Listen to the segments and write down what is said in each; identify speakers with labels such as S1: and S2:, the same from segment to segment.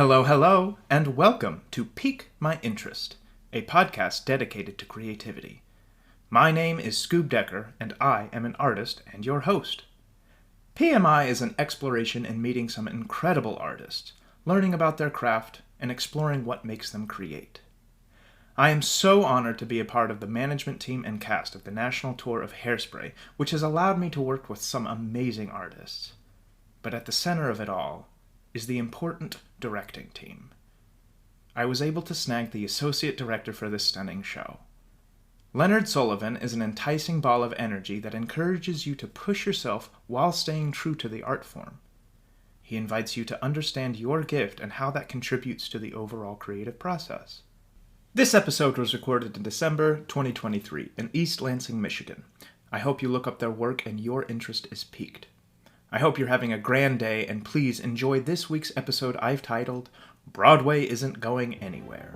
S1: Hello, hello, and welcome to Pique My Interest, a podcast dedicated to creativity. My name is Scoob Decker, and I am an artist and your host. PMI is an exploration in meeting some incredible artists, learning about their craft, and exploring what makes them create. I am so honored to be a part of the management team and cast of the national tour of Hairspray, which has allowed me to work with some amazing artists. But at the center of it all is the important directing team. I was able to snag the associate director for this stunning show. Leonard Sullivan is an enticing ball of energy that encourages you to push yourself while staying true to the art form. He invites you to understand your gift and how that contributes to the overall creative process. This episode was recorded in December 2023 in East Lansing, Michigan. I hope you look up their work and your interest is piqued. I hope you're having a grand day, and please enjoy this week's episode I've titled, Broadway Isn't Going Anywhere.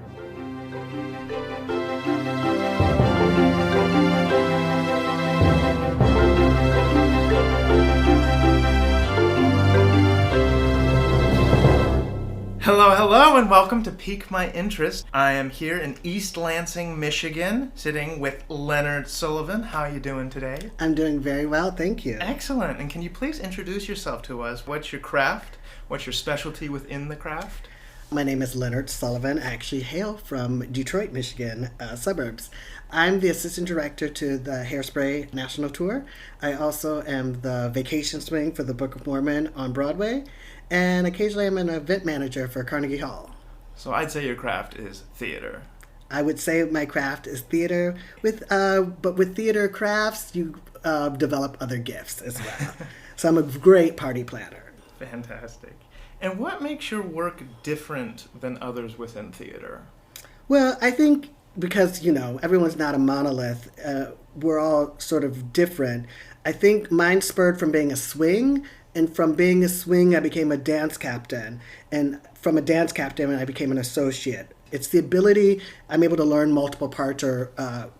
S1: Hello, and welcome to Pique My Interest. I am here in East Lansing, Michigan, sitting with Leonard Sullivan. How are you doing today?
S2: I'm doing very well, thank you.
S1: Excellent. And can you please introduce yourself to us? What's your craft? What's your specialty within the craft?
S2: My name is Leonard Sullivan. I actually hail from Detroit, Michigan, suburbs. I'm the assistant director to the Hairspray National Tour. I also am the vacation swing for the Book of Mormon on Broadway. And occasionally I'm an event manager for Carnegie Hall.
S1: So I'd say your craft is theater.
S2: I would say my craft is theater, but with theater crafts, you develop other gifts as well. So I'm a great party planner.
S1: Fantastic. And what makes your work different than others within theater?
S2: Well, I think because, everyone's not a monolith, we're all sort of different. I think mine spurred from being a swing. And from being a swing, I became a dance captain. And from a dance captain, I became an associate. It's the ability, I'm able to learn multiple parts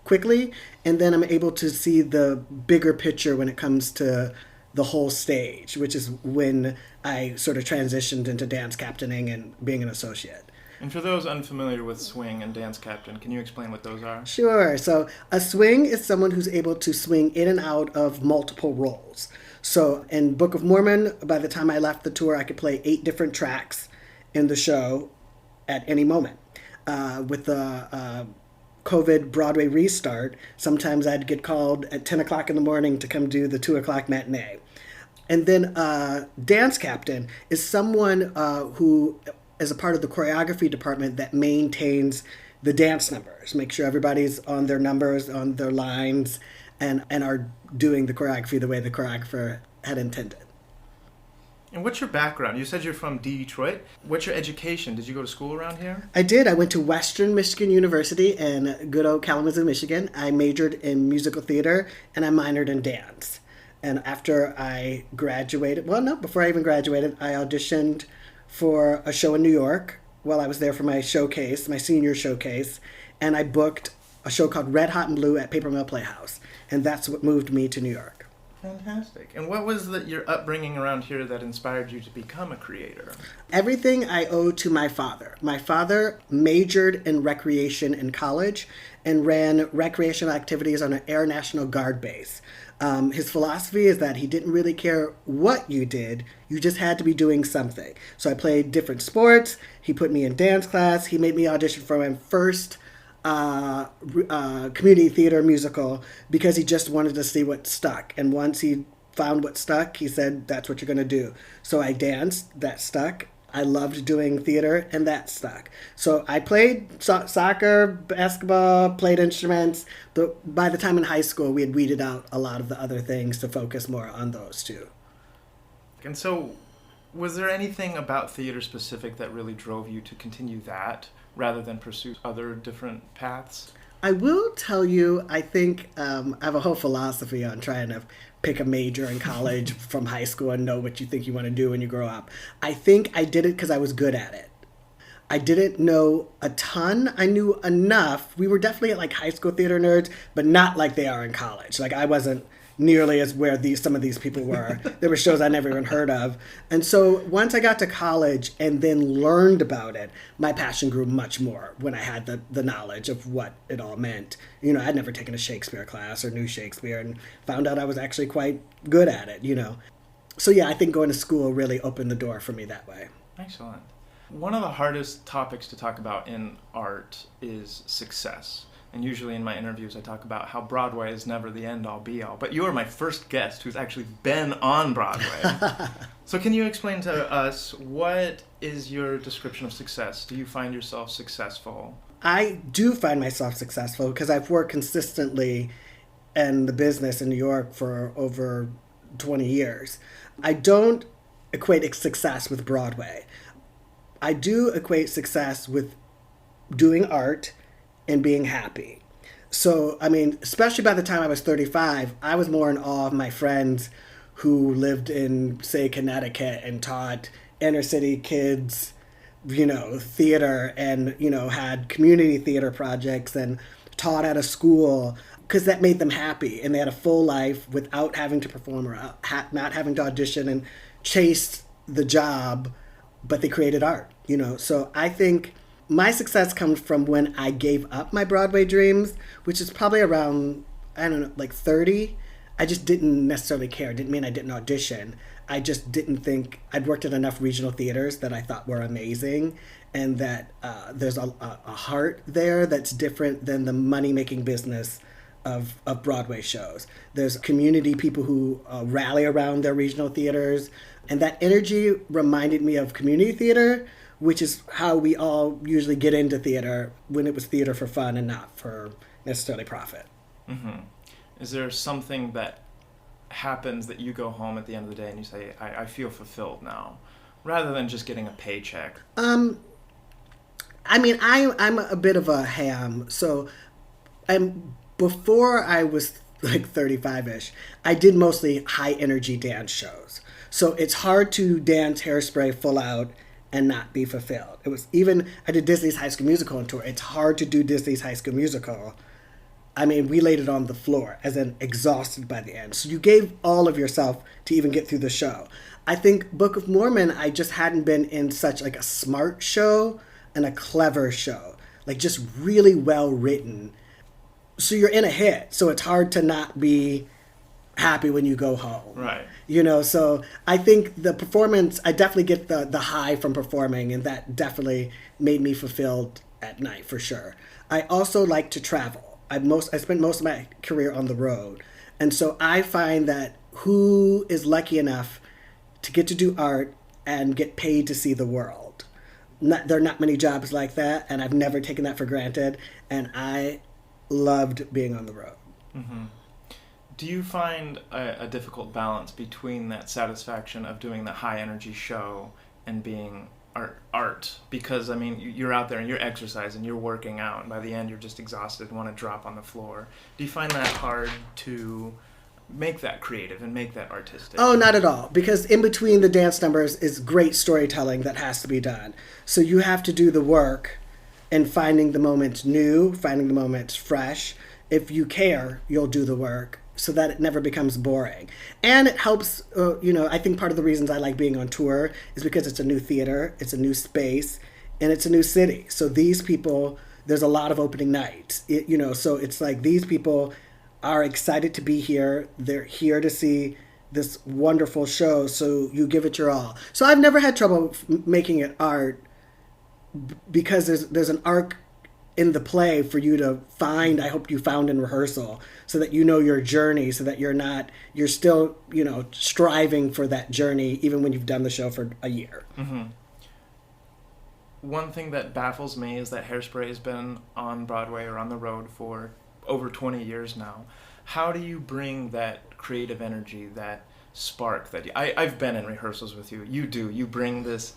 S2: quickly, and then I'm able to see the bigger picture when it comes to the whole stage, which is when I sort of transitioned into dance captaining and being an associate.
S1: And for those unfamiliar with swing and dance captain, can you explain what those are?
S2: Sure. So a swing is someone who's able to swing in and out of multiple roles. So in Book of Mormon, by the time I left the tour, I could play 8 different tracks in the show at any moment. With the COVID Broadway restart, sometimes I'd get called at 10 o'clock in the morning to come do the 2 o'clock matinee. And then dance captain is someone who is a part of the choreography department that maintains the dance numbers, make sure everybody's on their numbers, on their lines, and are doing the choreography the way the choreographer had intended.
S1: And what's your background? You said you're from Detroit. What's your education? Did you go to school around here?
S2: I did. I went to Western Michigan University in good old Kalamazoo, Michigan. I majored in musical theater and I minored in dance. And after I graduated, before I even graduated, I auditioned for a show in New York while I was there for my showcase, my senior showcase, and I booked a show called Red Hot and Blue at Paper Mill Playhouse, and that's what moved me to New York.
S1: Fantastic. And what was your upbringing around here that inspired you to become a creator?
S2: Everything I owe to my father. My father majored in recreation in college and ran recreational activities on an Air National Guard base. His philosophy is that he didn't really care what you did, you just had to be doing something. So I played different sports, he put me in dance class, he made me audition for my first community theater musical because he just wanted to see what stuck. And once he found what stuck, he said, that's what you're going to do. So I danced, that stuck. I loved doing theater, and that stuck. So I played soccer, basketball, played instruments. But by the time in high school, we had weeded out a lot of the other things to focus more on those two.
S1: And so was there anything about theater specific that really drove you to continue that rather than pursue other different paths?
S2: I will tell you, I think I have a whole philosophy on trying to pick a major in college from high school and know what you think you want to do when you grow up. I think I did it because I was good at it. I didn't know a ton. I knew enough. We were definitely like high school theater nerds, but not like they are in college. Like I wasn't, nearly as where some of these people were. There were shows I never even heard of. And so once I got to college and then learned about it, my passion grew much more when I had the knowledge of what it all meant. You know, I'd never taken a Shakespeare class or knew Shakespeare and found out I was actually quite good at it, you know. So yeah, I think going to school really opened the door for me that way.
S1: Excellent. One of the hardest topics to talk about in art is success. And usually in my interviews, I talk about how Broadway is never the end-all, be-all. But you are my first guest who's actually been on Broadway. So can you explain to us, what is your description of success? Do you find yourself successful?
S2: I do find myself successful because I've worked consistently in the business in New York for over 20 years. I don't equate success with Broadway. I do equate success with doing art and being happy. So, I mean, especially by the time I was 35, I was more in awe of my friends who lived in, say, Connecticut and taught inner city kids, you know, theater and, you know, had community theater projects and taught at a school, because that made them happy and they had a full life without having to perform or not having to audition and chase the job, but they created art, you know. So I think my success comes from when I gave up my Broadway dreams, which is probably around, I don't know, like 30. I just didn't necessarily care. It didn't mean I didn't audition. I just didn't think I'd worked at enough regional theaters that I thought were amazing, and that there's a heart there that's different than the money-making business of Broadway shows. There's community people who rally around their regional theaters, and that energy reminded me of community theater, which is how we all usually get into theater, when it was theater for fun and not for necessarily profit.
S1: Mm-hmm. Is there something that happens that you go home at the end of the day and you say, I feel fulfilled now, rather than just getting a paycheck?
S2: I mean, I'm a bit of a ham, so before I was like 35-ish, I did mostly high energy dance shows. So it's hard to dance Hairspray full out and not be fulfilled. It was even, I did Disney's High School Musical on tour. It's hard to do Disney's High School Musical. I mean, we laid it on the floor, as in exhausted by the end. So you gave all of yourself to even get through the show. I think Book of Mormon, I just hadn't been in such like a smart show and a clever show. Like just really well written. So you're in a hit. So it's hard to not be happy when you go home.
S1: Right.
S2: You know, so I think the performance, I definitely get the high from performing, and that definitely made me fulfilled at night for sure. I also like to travel. I spent most of my career on the road. And so I find that who is lucky enough to get to do art and get paid to see the world? There are not many jobs like that, and I've never taken that for granted. And I loved being on the road.
S1: Mm-hmm. Do you find a difficult balance between that satisfaction of doing the high energy show and being art? Because I mean, you're out there and you're exercising, you're working out, and by the end you're just exhausted and want to drop on the floor. Do you find that hard to make that creative and make that artistic?
S2: Oh, not at all. Because in between the dance numbers is great storytelling that has to be done. So you have to do the work and finding the moments new, finding the moments fresh. If you care, you'll do the work so that it never becomes boring. And it helps, I think part of the reasons I like being on tour is because it's a new theater, it's a new space, and it's a new city. So these people, there's a lot of opening nights, so it's like these people are excited to be here. They're here to see this wonderful show, so you give it your all. So I've never had trouble making it art because there's an arc in the play for you to find. I hope you found in rehearsal, so that you know your journey, so that you're still, striving for that journey even when you've done the show for a year.
S1: Mm-hmm. One thing that baffles me is that Hairspray has been on Broadway or on the road for over 20 years now. How do you bring that creative energy, that spark that I've been in rehearsals with you. You bring this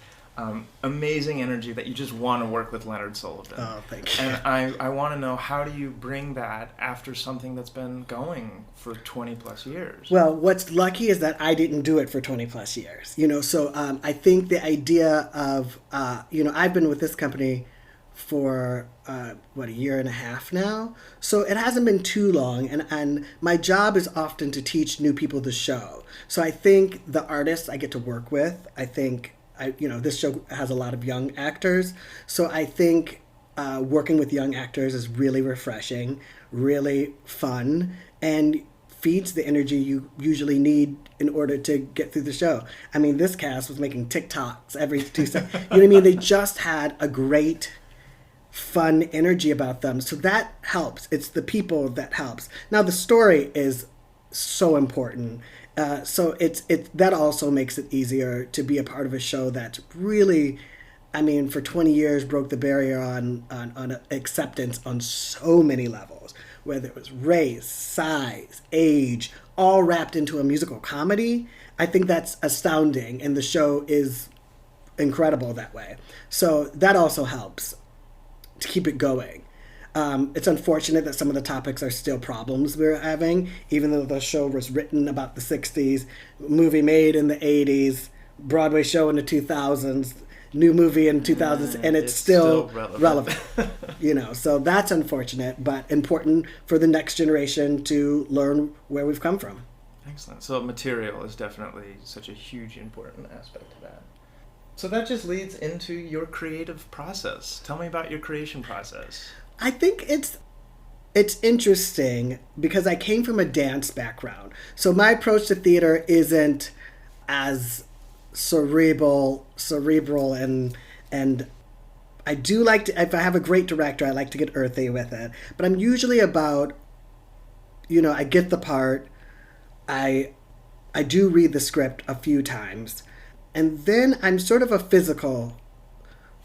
S1: amazing energy that you just want to work with Leonard Sullivan.
S2: Oh, thank you.
S1: And I want to know, how do you bring that after something that's been going for 20 plus years?
S2: Well, what's lucky is that I didn't do it for 20 plus years, so I think the idea of, I've been with this company for a year and a half now. So it hasn't been too long, and my job is often to teach new people the show. So I think the artists I get to work with, I think this show has a lot of young actors, so I think working with young actors is really refreshing, really fun, and feeds the energy you usually need in order to get through the show. I mean, this cast was making TikToks every 2 seconds. You know what I mean? They just had a great, fun energy about them. So that helps. It's the people that helps. Now, the story is so important. So that also makes it easier to be a part of a show that's really, I mean, for 20 years broke the barrier on acceptance on so many levels, whether it was race, size, age, all wrapped into a musical comedy. I think that's astounding, and the show is incredible that way. So that also helps to keep it going. It's unfortunate that some of the topics are still problems we're having, even though the show was written about the 60s, movie made in the 80s, Broadway show in the 2000s, new movie in 2000s, and it's still relevant. So that's unfortunate, but important for the next generation to learn where we've come from.
S1: Excellent. So material is definitely such a huge, important aspect of that. So that just leads into your creative process. Tell me about your creation process.
S2: I think it's interesting because I came from a dance background. So my approach to theater isn't as cerebral and I do like to, if I have a great director, I like to get earthy with it. But I'm usually about, I get the part, I do read the script a few times, and then I'm sort of a physical.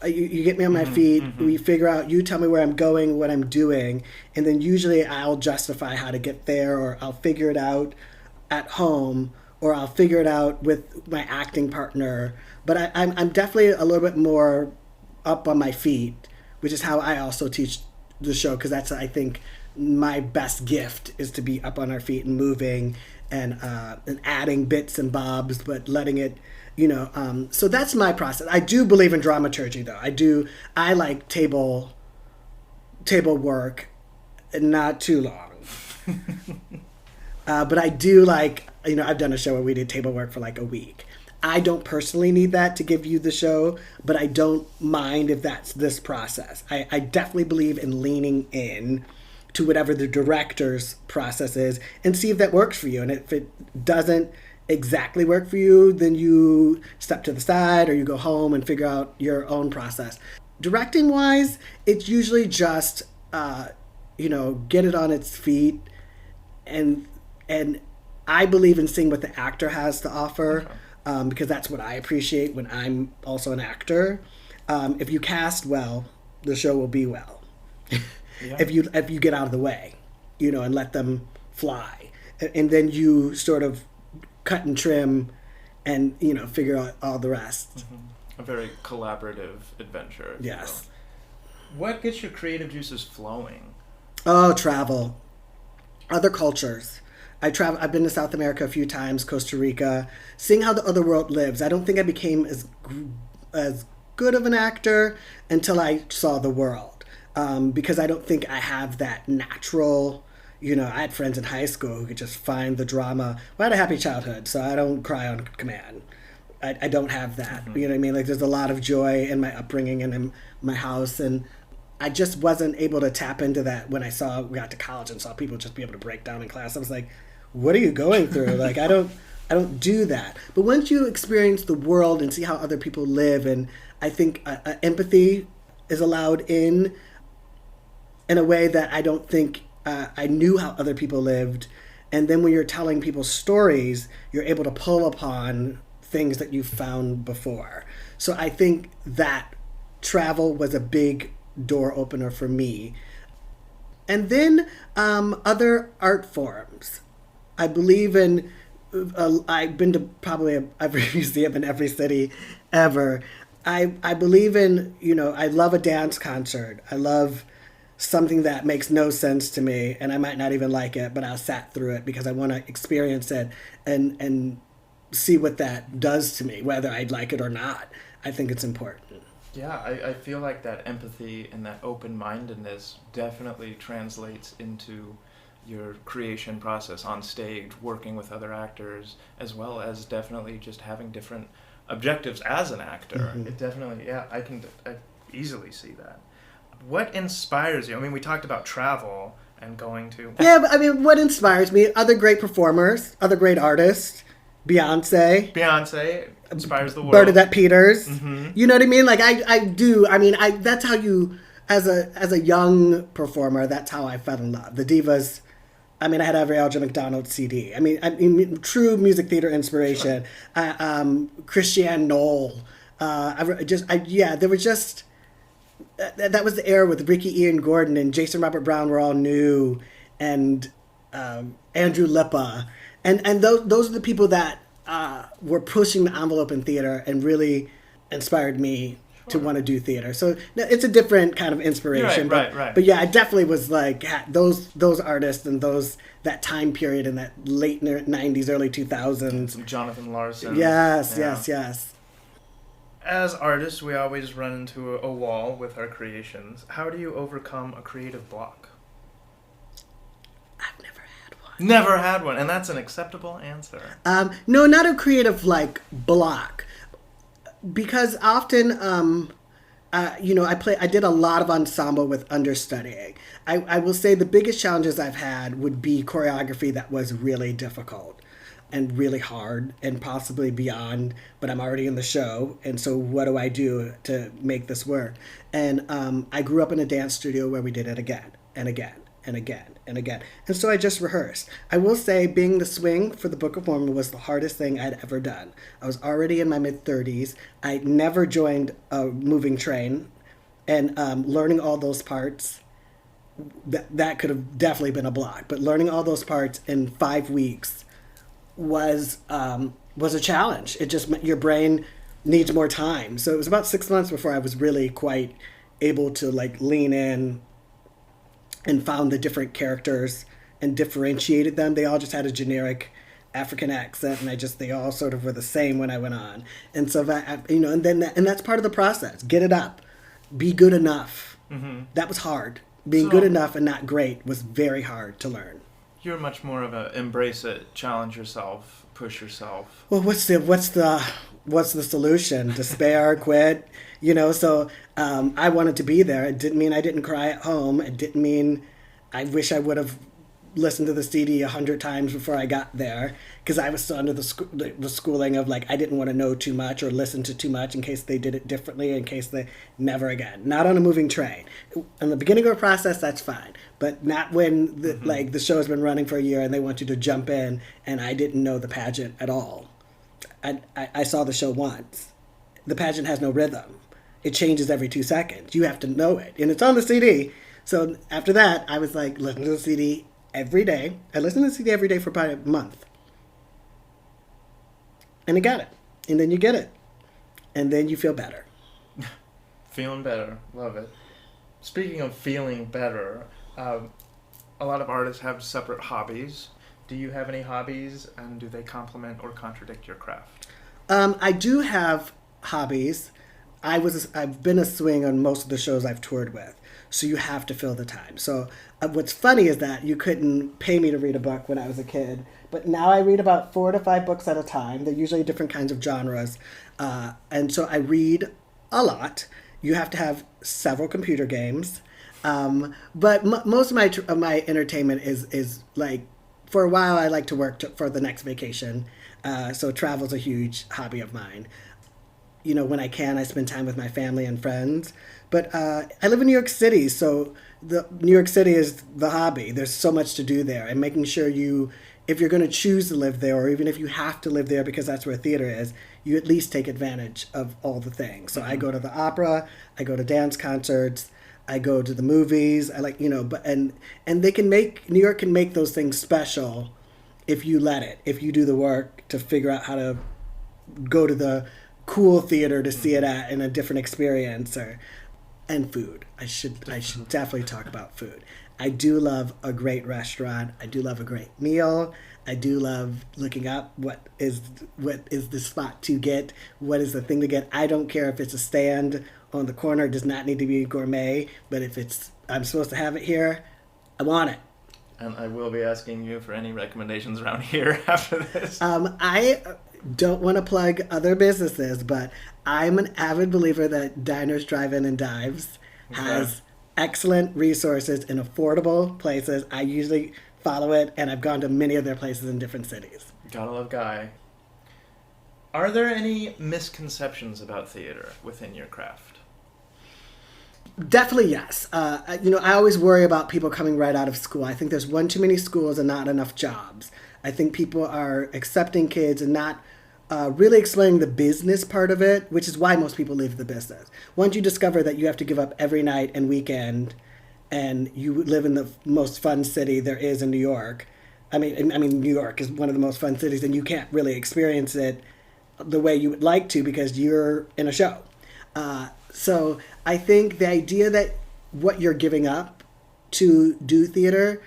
S2: You get me on my feet, we figure out, you tell me where I'm going, what I'm doing, and then usually I'll justify how to get there, or I'll figure it out at home, or I'll figure it out with my acting partner. But I'm definitely a little bit more up on my feet, which is how I also teach the show, because that's, I think, my best gift is to be up on our feet and moving and adding bits and bobs, but letting it, so that's my process. I do believe in dramaturgy, though. I like table work, not too long. But I do like, I've done a show where we did table work for like a week. I don't personally need that to give you the show, but I don't mind if that's this process. I definitely believe in leaning in to whatever the director's process is and see if that works for you. And if it doesn't exactly work for you, then you step to the side or you go home and figure out your own process. Directing wise, it's usually just, get it on its feet and I believe in seeing what the actor has to offer. Okay. Because that's what I appreciate when I'm also an actor. If you cast well, the show will be well. Yeah. If you get out of the way, and let them fly, and then you sort of cut and trim, and figure out all the rest.
S1: Mm-hmm. A very collaborative adventure.
S2: Yes.
S1: What gets your creative juices flowing?
S2: Oh, travel, other cultures. I've been to South America a few times, Costa Rica, seeing how the other world lives. I don't think I became as good of an actor until I saw the world, because I don't think I have that natural. I had friends in high school who could just find the drama. Well, I had a happy childhood, so I don't cry on command. I don't have that. Mm-hmm. You know what I mean? Like, there's a lot of joy in my upbringing and in my house, and I just wasn't able to tap into that when we got to college and saw people just be able to break down in class. I was like, what are you going through? Like, I don't do that. But once you experience the world and see how other people live, and I think empathy is allowed in a way that I don't think I knew how other people lived. And then when you're telling people stories, you're able to pull upon things that you've found before. So I think that travel was a big door opener for me. And then other art forms. I believe in, I've been to probably every museum in every city ever. I believe in, I love a dance concert. I love something that makes no sense to me, and I might not even like it, but I'll sat through it because I want to experience it and see what that does to me, whether I'd like it or not. I think it's important.
S1: Yeah, I feel like that empathy and that open-mindedness definitely translates into your creation process on stage, working with other actors, as well as definitely just having different objectives as an actor.
S2: Mm-hmm.
S1: It definitely, yeah, I easily see that. What inspires you? I mean, we talked about travel and going to...
S2: Yeah, but I mean, what inspires me? Other great performers, other great artists,
S1: Beyonce inspires the world.
S2: Bernadette Peters.
S1: Mm-hmm.
S2: You know what I mean? Like I do. I mean, that's how you, as a young performer, that's how I fell in love. The divas. I mean, I had every Alger McDonald CD. I mean, true music theater inspiration. Sure. Christiane Knoll. There was just that was the era with Ricky Ian Gordon and Jason Robert Brown were all new, and Andrew Lippa, and those are the people that were pushing the envelope in theater and really inspired me to want to do theater. So it's a different kind of inspiration.
S1: Right.
S2: But yeah, I definitely was like those artists and that time period in that late 90s, early 2000s.
S1: Some Jonathan Larson.
S2: Yes.
S1: As artists, we always run into a wall with our creations. How do you overcome a creative block?
S2: I've never had one.
S1: Never had one, and that's an acceptable answer.
S2: No, not a creative block, because often, I did a lot of ensemble with understudying. I will say the biggest challenges I've had would be choreography that was really difficult and really hard and possibly beyond, but I'm already in the show, and so what do I do to make this work? And I grew up in a dance studio where we did it again and again and again and again. And so I just rehearsed. I will say being the swing for the Book of Mormon was the hardest thing I'd ever done. I was already in my mid-30s. I never joined a moving train, and learning all those parts, that could have definitely been a block. But learning all those parts in 5 weeks was a challenge. It just meant your brain needs more time. So it was about 6 months before I was really quite able to lean in and found the different characters and differentiated them. They all just had a generic African accent, and they all sort of were the same when I went on. And so and that's part of the process. Get it up, be good enough. Mm-hmm. That was hard. Being good enough and not great was very hard to learn.
S1: You're much more of a embrace it, challenge yourself, push yourself.
S2: Well, what's the solution? Despair, quit? So I wanted to be there. It didn't mean I didn't cry at home. It didn't mean I wish I would have listened to the CD 100 times before I got there, because I was still under the schooling of I didn't want to know too much or listen to too much in case they did it differently, in case they never again. Not on a moving train. In the beginning of a process, that's fine, but not when the show has been running for a year and they want you to jump in and I didn't know the pageant at all. I saw the show once. The pageant has no rhythm. It changes every 2 seconds. You have to know it, and it's on the CD. So after that, I was listen to the CD every day. I listened to the CD every day for about a month. And I got it. And then you get it. And then you feel better.
S1: Feeling better. Love it. Speaking of feeling better, a lot of artists have separate hobbies. Do you have any hobbies, and do they complement or contradict your craft?
S2: I do have hobbies. I've been a swing on most of the shows I've toured with. So you have to fill the time. So what's funny is that you couldn't pay me to read a book when I was a kid, but now I read about 4 to 5 books at a time. They're usually different kinds of genres. And so I read a lot. You have to have several computer games. But most of my entertainment is for a while I like to work for the next vacation. So travel's a huge hobby of mine. When I can, I spend time with my family and friends. But I live in New York City, so New York City is the hobby. There's so much to do there. And making sure if you're going to choose to live there, or even if you have to live there because that's where theater is, you at least take advantage of all the things. So I go to the opera, I go to dance concerts, I go to the movies. And New York can make those things special if you let it, if you do the work to figure out how to go to the cool theater to see it at in a different experience. And food. I should definitely talk about food. I do love a great restaurant. I do love a great meal. I do love looking up what is the spot to get, what is the thing to get. I don't care if it's a stand on the corner. It does not need to be gourmet, but if I'm supposed to have it here, I want it.
S1: And I will be asking you for any recommendations around here after this.
S2: I don't want to plug other businesses, but I'm an avid believer that Diners, Drive-In, and Dives has excellent resources in affordable places. I usually follow it, and I've gone to many of their places in different cities.
S1: Gotta love Guy. Are there any misconceptions about theater within your craft?
S2: Definitely yes. I always worry about people coming right out of school. I think there's one too many schools and not enough jobs. I think people are accepting kids and not really explaining the business part of it, which is why most people leave the business. Once you discover that you have to give up every night and weekend, and you live in the most fun city there is in New York. I mean, New York is one of the most fun cities, and you can't really experience it the way you would like to because you're in a show. So I think the idea that what you're giving up to do theater,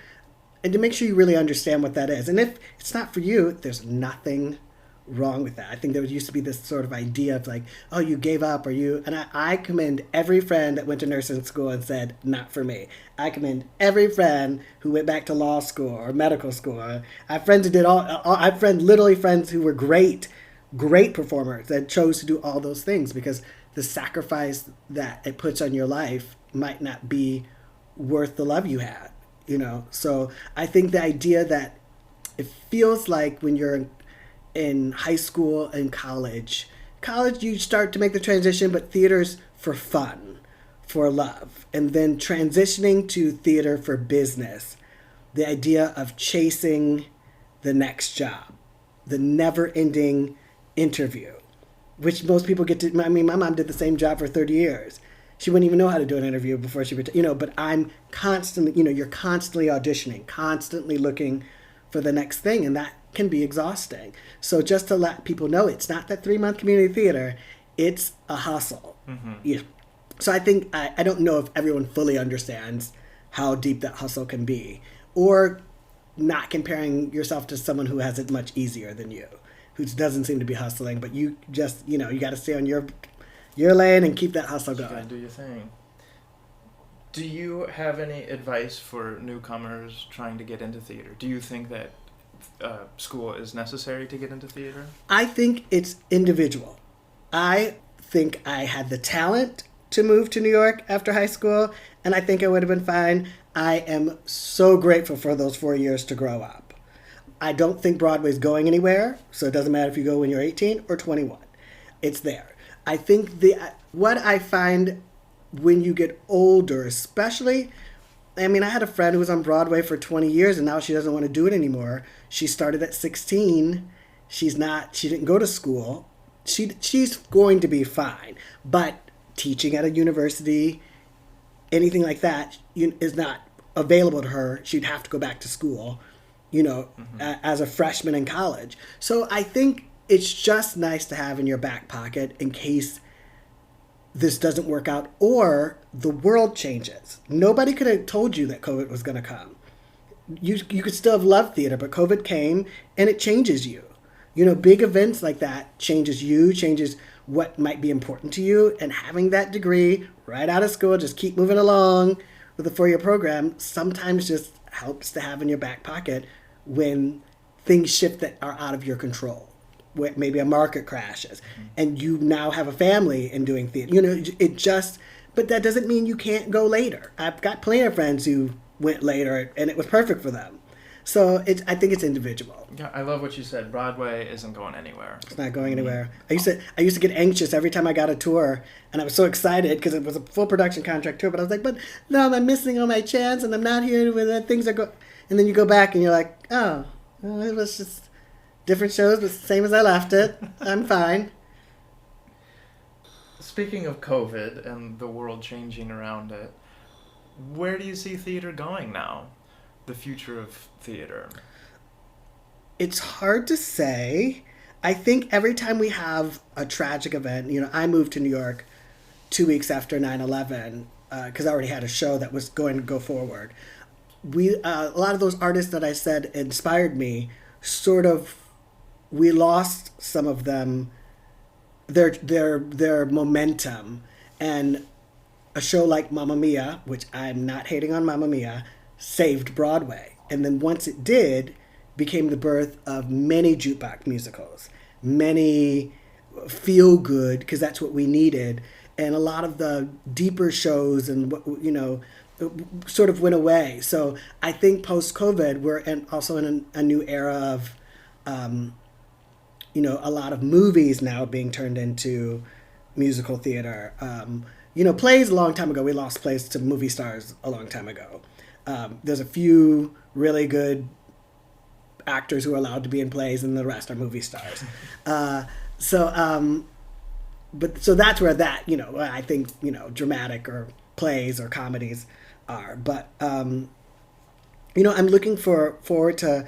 S2: and to make sure you really understand what that is. And if it's not for you, there's nothing wrong with that. I think there used to be this sort of idea of like, oh, you gave up, and I commend every friend that went to nursing school and said, not for me. I commend every friend who went back to law school or medical school. I have friends who did I have literally friends who were great performers that chose to do all those things because the sacrifice that it puts on your life might not be worth the love you had, So I think the idea that it feels like when you're in high school and college you start to make the transition, but theater's for fun, for love. And then transitioning to theater for business, the idea of chasing the next job, the never-ending interview, which most people get to. I mean, my mom did the same job for 30 years. She wouldn't even know how to do an interview before she retired. But I'm constantly, you're constantly auditioning, constantly looking for the next thing, and that can be exhausting. So just to let people know, it's not that 3-month community theater, it's a hustle. Mm-hmm. Yeah. So I think, I don't know if everyone fully understands how deep that hustle can be, or not comparing yourself to someone who has it much easier than you, who doesn't seem to be hustling, but you just, you got to stay on your lane and keep that hustle going.
S1: You got to do your thing. Do you have any advice for newcomers trying to get into theater? Do you think that school is necessary to get into theater?
S2: I think it's individual. I think I had the talent to move to New York after high school, and I think I would have been fine. I am so grateful for those 4 years to grow up. I don't think Broadway's going anywhere, so it doesn't matter if you go when you're 18 or 21. It's there. I think what I find when you get older, especially, I had a friend who was on Broadway for 20 years and now she doesn't want to do it anymore. She started at 16. She didn't go to school. She's going to be fine. But teaching at a university, anything like that is not available to her. She'd have to go back to school, as a freshman in college. So I think it's just nice to have in your back pocket in case this doesn't work out or the world changes. Nobody could have told you that COVID was going to come. You could still have loved theater, but COVID came and it changes you. Big events like that changes you, changes what might be important to you. And having that degree right out of school, just keep moving along with a 4-year program, sometimes just helps to have in your back pocket when things shift that are out of your control. Maybe a market crashes and you now have a family and doing theater. But that doesn't mean you can't go later. I've got plenty of friends who went later and it was perfect for them. So I think it's individual.
S1: Yeah, I love what you said. Broadway isn't going anywhere.
S2: It's not going anywhere. I used to get anxious every time I got a tour, and I was so excited because it was a full production contract tour. But I was like, but no, I'm missing on my chance, and I'm not here when things are And then you go back and you're like, oh, well, it was just different shows, but same as I left it. I'm fine.
S1: Speaking of COVID and the world changing around it, where do you see theater going now? The future of theater?
S2: It's hard to say. I think every time we have a tragic event, I moved to New York 2 weeks after 9/11 because I already had a show that was going to go forward. A lot of those artists that I said inspired me, we lost some of them, their momentum, And a show like Mamma Mia, which I'm not hating on Mamma Mia, saved Broadway. And then once it did, became the birth of many jukebox musicals, many feel good, because that's what we needed. And a lot of the deeper shows and, sort of went away. So I think post-COVID, also in a new era of, a lot of movies now being turned into musical theater. Plays a long time ago. We lost plays to movie stars a long time ago. There's a few really good actors who are allowed to be in plays, and the rest are movie stars. So that's where that, I think, dramatic or plays or comedies are. But, I'm looking forward to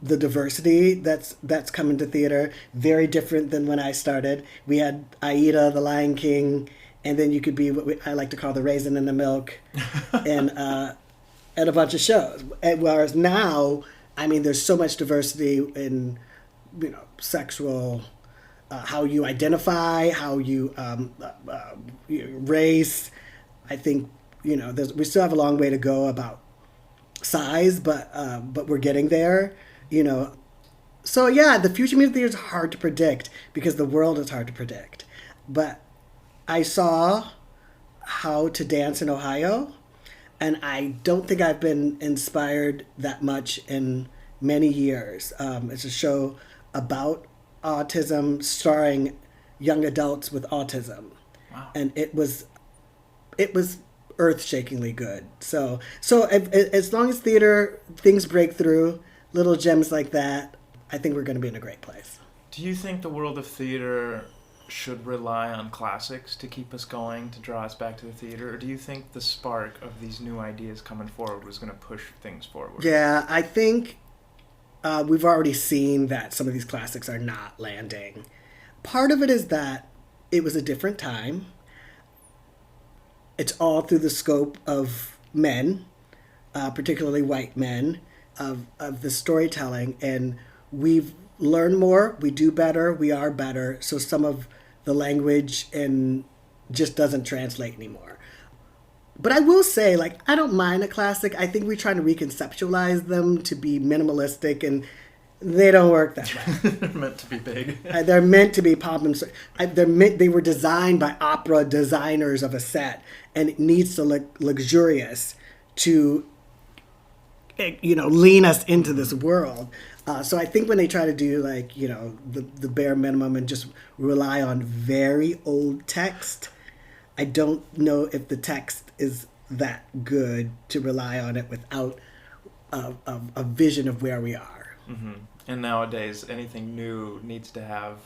S2: the diversity that's coming to theater. Very different than when I started. We had Aida, The Lion King, and then you could be what I like to call the raisin in the milk, and a bunch of shows. Whereas now, there's so much diversity in, sexual, how you identify, how you race. I think we still have a long way to go about size, but we're getting there. So yeah, the future music theater is hard to predict because the world is hard to predict. But I saw How to Dance in Ohio, and I don't think I've been inspired that much in many years. It's a show about autism starring young adults with autism.
S1: Wow.
S2: And it was earth-shakingly good. So as long as theater things break through, little gems like that, I think we're going to be in a great place.
S1: Do you think the world of theater should rely on classics to keep us going, to draw us back to the theater? Or do you think the spark of these new ideas coming forward was going to push things forward?
S2: Yeah, I think we've already seen that some of these classics are not landing. Part of it is that it was a different time. It's all through the scope of men, particularly white men, of the storytelling. And we've learned more, we do better, we are better. So some of the language and just doesn't translate anymore. But I will say, I don't mind a classic. I think we're trying to reconceptualize them to be minimalistic, and they don't work that way.
S1: They're meant to be big.
S2: They're meant to be pop and they were designed by opera designers of a set, and it needs to look luxurious to, lean us into this world. So I think when they try to do the bare minimum and just rely on very old text, I don't know if the text is that good to rely on it without a vision of where we are.
S1: Mm-hmm. And nowadays, anything new needs to have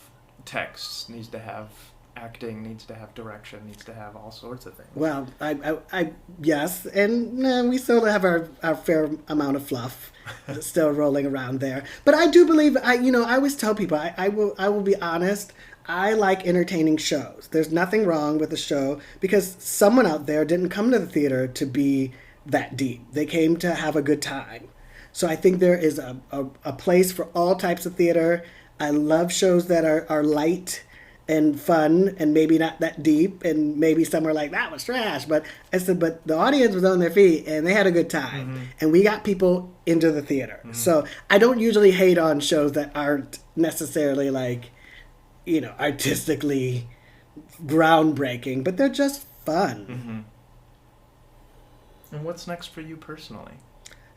S1: text, needs to have acting, needs to have direction, needs to have all sorts of things.
S2: Well, I yes, and we still have our fair amount of fluff still rolling around there. But I do believe I always tell people I will be honest. I like entertaining shows. There's nothing wrong with a show because someone out there didn't come to the theater to be that deep. They came to have a good time. So I think there is a place for all types of theater. I love shows that are light and fun and maybe not that deep, and maybe some are like, that was trash. But I said, but the audience was on their feet and they had a good time. Mm-hmm. And we got people into the theater. Mm-hmm. So I don't usually hate on shows that aren't necessarily artistically groundbreaking, but they're just fun.
S1: Mm-hmm. And what's next for you personally?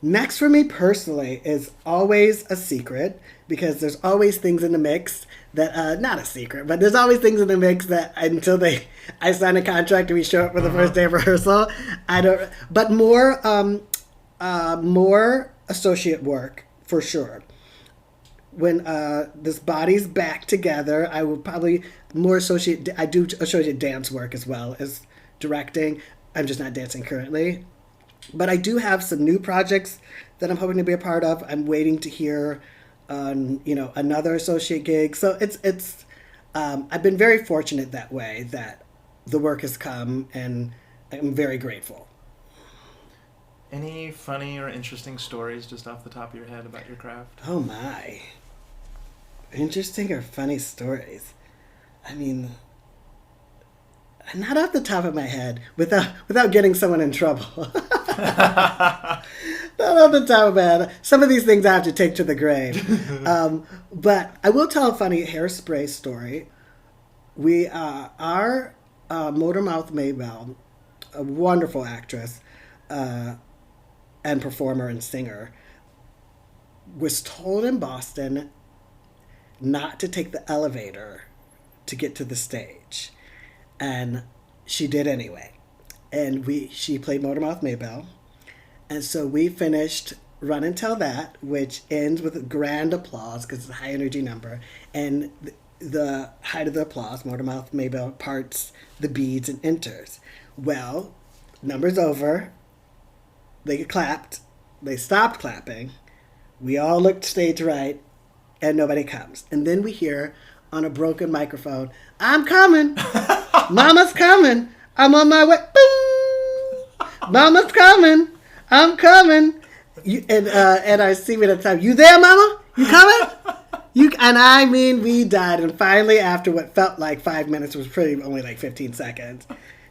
S2: Next for me personally is always a secret, because there's always things in the mix that, not a secret, but there's always things in the mix that until I sign a contract and we show up for the first day of rehearsal, but more associate work for sure. When this body's back together, I will probably I do associate dance work as well as directing. I'm just not dancing currently. But I do have some new projects that I'm hoping to be a part of. I'm waiting to hear on, another associate gig. So it's I've been very fortunate that way, that the work has come, and I'm very grateful.
S1: Any funny or interesting stories just off the top of your head about your craft?
S2: Oh my. Interesting or funny stories? Not off the top of my head, without getting someone in trouble. Not off the top of my head. Some of these things I have to take to the grave. But I will tell a funny Hairspray story. Our Motormouth Maybelle, a wonderful actress and performer and singer, was told in Boston not to take the elevator to get to the stage. And she did anyway. And she played Motormouth Maybelle. And so we finished Run and Tell That, which ends with grand applause because it's a high energy number. And the height of the applause, Motormouth Maybelle parts the beads and enters. Well, number's over. They clapped. They stopped clapping. We all looked stage right, and nobody comes. And then we hear on a broken microphone, "I'm coming. Mama's coming. I'm on my way. Boom. Mama's coming. I'm coming." And I see me at the time, "You there, Mama? You coming?" And I mean, we died. And finally, after what felt like 5 minutes, was pretty only like 15 seconds,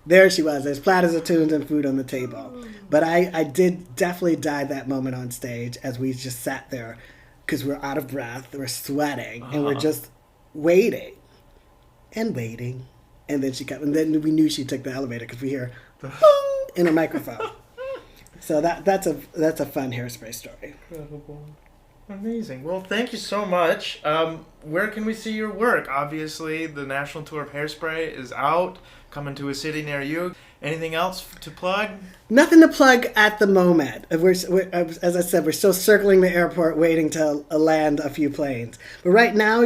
S2: there she was. There's platters of tunes and food on the table. But I did definitely die that moment on stage as we just sat there because we're out of breath, we're sweating, and we're just waiting and waiting. And then she got, and then we knew she took the elevator because we hear boom in a microphone. So that's a fun Hairspray story.
S1: Incredible. Amazing. Well, thank you so much. Where can we see your work? Obviously, the national tour of Hairspray is out, coming to a city near you. Anything else to plug?
S2: Nothing to plug at the moment. As I said, we're still circling the airport waiting to land a few planes. But right now,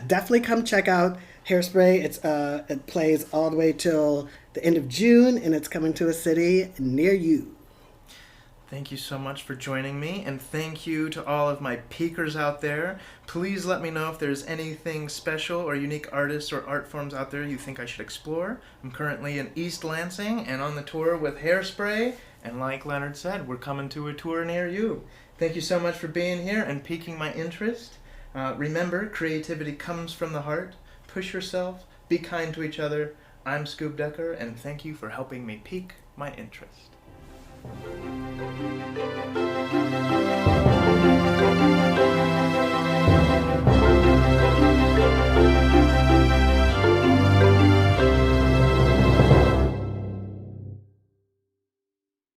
S2: definitely come check out Hairspray. It plays all the way till the end of June, and it's coming to a city near you.
S1: Thank you so much for joining me, and thank you to all of my peakers out there. Please let me know if there's anything special or unique artists or art forms out there you think I should explore. I'm currently in East Lansing and on the tour with Hairspray, and like Leonard said, we're coming to a tour near you. Thank you so much for being here and piquing my interest. Remember, creativity comes from the heart. Push yourself, be kind to each other. I'm Scoob Decker, and thank you for helping me pique my interest.